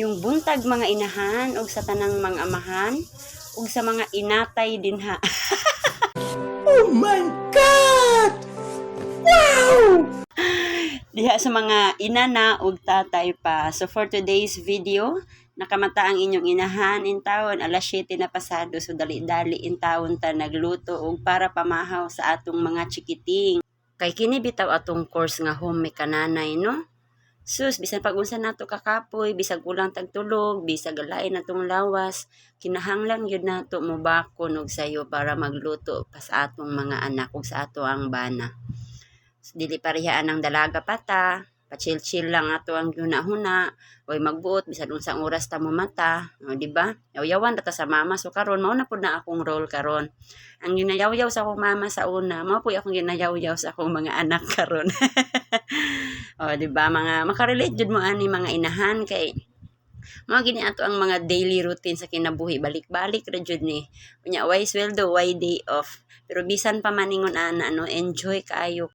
Maayong buntag mga inahan ug sa tanang mga amahan ug sa mga inatay din ha. Oh my God! Wow! Diha sa mga ina na ug tatay pa. So for today's video, nakamata ang inyong inahan in taon alas 7 na pasado, so dali-dali in taon ta nagluto og para pamahaw sa atong mga chikiting. Kay kini bitaw atong course nga home mekananay no. Sus, bisan pag-unsa nato kakapoy, bisag kulang tagtulog, bisag lain natong lawas, kinahanglan gyud nato mobakon og sayo para magluto pa sa atong mga anak ug sa ato ang bana. So, dili parehaan ang dalaga pata, pa-chill-chill lang ato ang huna-huna, oy magbuot bisan unsang oras ta mo mata, o di ba? Yaw-yawan ta sa mama, so karon mao na pud na akong role karon. Ang ginayaw-yaw sa akong mama sa una, mao pud akong ginayaw-yaw sa akong mga anak karon. O, di ba mga makarelate jud mo ani mga inahan kay mao gini ato ang mga daily routine sa kinabuhi, balik-balik ra jud ni. Unya why sweldo, why day off. Pero bisan pa maningon ana no, enjoy kaayo.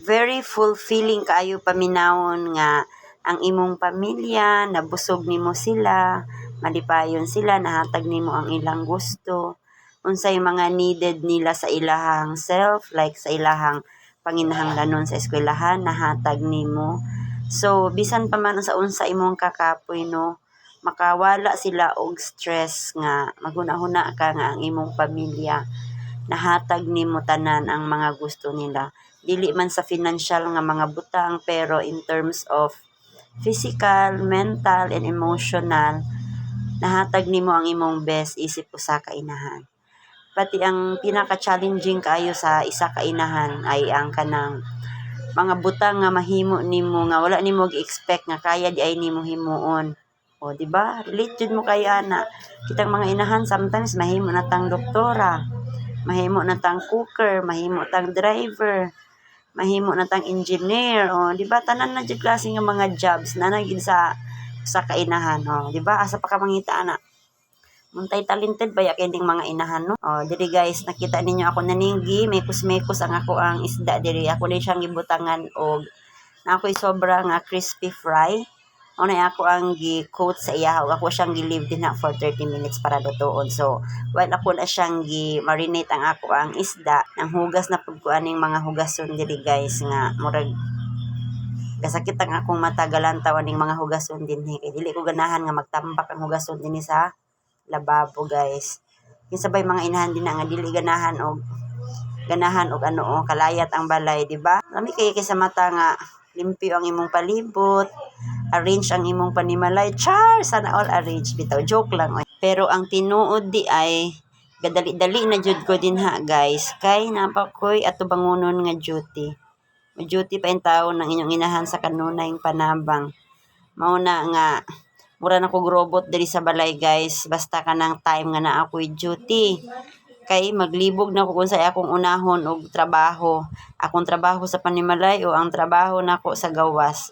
Very fulfilling kaayo paminawon nga ang imong pamilya nabusog nimo sila, malipayon sila, nahatag nimo ang ilang gusto, unsay mga needed nila sa ilahang self, like sa ilahang panginahanglanon sa eskwelahan nahatag nimo. So bisan pa man sa unsa imong kakapoy no, makawala sila og stress nga maghuna-huna ka nga ang imong pamilya nahatag nimo tanan ang mga gusto nila. Dili man sa financial nga mga butang, pero in terms of physical, mental, and emotional, nahatag nimo ang imong best isip usa ka inahan. Pati ang pinaka-challenging kaayo sa isa ka inahan ay ang kanang mga butang nga mahimo nimo nga wala nimo gi-expect nga kaya di ay nimo himuon. O di ba? Relate jud mo kay ana. Kitang mga inahan sometimes mahimo na tang doktora, mahimo na tang cooker, mahimo tang driver, mahimo na tang engineer. O di ba tanan na jud klase nga mga jobs na gid sa kainahan. O di ba asa pa ka mangita ana? Muntay talented baya kining mga inahan no. Oh, diri guys, nakita ninyo ako naninggi, mekos-mekos ang ako ang isda diri. Ako din siyang gibutangan og na ako'y sobra nga crispy fry. O na ako ang gi-coat sa iyahaw. Ako siyang gi-leave din na for 30 minutes para lutuon. So, while ako na siyang gi-marinate ang ako ang isda, nang hugas na pud ko aning mga hugason diri guys nga murag kasakit ang akong mata galantaw aning mga hugason dinhi. Kay dili ko ganahan nga magtambak ang hugason dinhi sa lababo guys. Yung sabay mga inahan din na nga dili ganahan og ano kalayat ang balay, di ba? Lami kay sa mata nga limpyo ang imong palibot, arrange ang imong panimalay. Char, sana all arrange bitaw, joke lang. Pero ang tinuod di ay gadali-dali na jud ko din ha guys, kay napakoy ato bangunon nga duty. May duty pa in taon ng inyong inahan sa kanunay panabang. Mao na nga mura na kog robot diri sa balay guys, basta kanang time nga na ako'y duty. Kay maglibog na ko kung sa akong unahon og trabaho. Akong trabaho sa panimalay o ang trabaho nako sa gawas.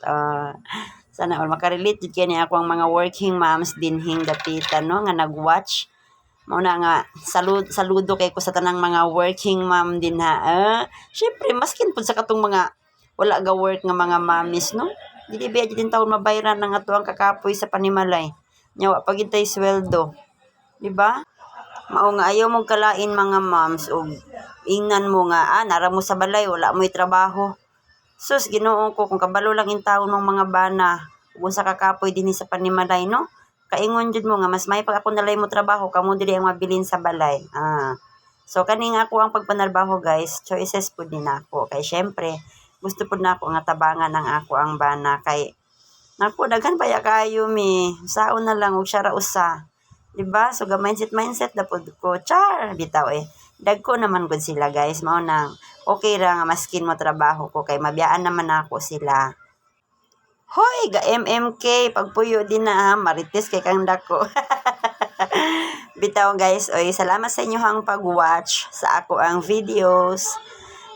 Sana all makarelate jud kani ako ang mga working moms dinhing dapitan no nga nagwatch. Mao na nga saludo kay ko sa tanang mga working mom din ha. Syempre maskin pud sa katong mga wala ga work nga mga mommies no. Dili ba din taon mabayaran ng ato ang kakapoy sa panimalay. Nya wa pa gid tay sweldo. Di ba? Mao nga ayaw mong kalain mga moms og ingnan mo nga nara mo sa balay wala mo'y trabaho. Sus Ginoo ko kung kabalo lang in taon ng mga bana ug sa kakapoy dinhi sa panimalay no. Kaingon jud mo nga mas may pag ako nalay mo trabaho kamo dili ang mabilin sa balay. So kaning ako ang pagpanarbaho guys, choices pud din ako kay syempre gusto pud nako nga tabangan ng ako ang bana kay nako daghan pa ya kayo mi saon na lang og syara usa, di ba? So ga mindset na pud ko char bitaw dagko naman gud sila guys, mao nang okay ra nga maskin mo trabaho ko kay mabiyaan naman ako sila. Hoy ga MMK pagpuyo din na marites kay kang dako. Bitaw guys, salamat sa inyong pag-watch sa ako ang videos.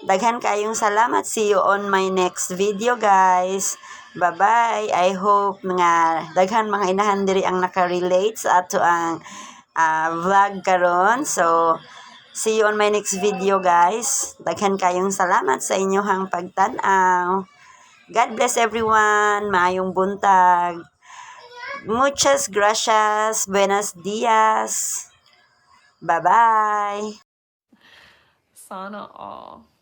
Daghan kayong salamat. See you on my next video guys. Bye-bye. I hope nga daghan mga inahan diri ang nakarelate sa ato ang vlog karon. So, see you on my next video guys. Daghan kayong salamat sa inyong pagtan-aw. God bless everyone. Maayong buntag. Muchas gracias. Buenos dias. Bye-bye. Sana all.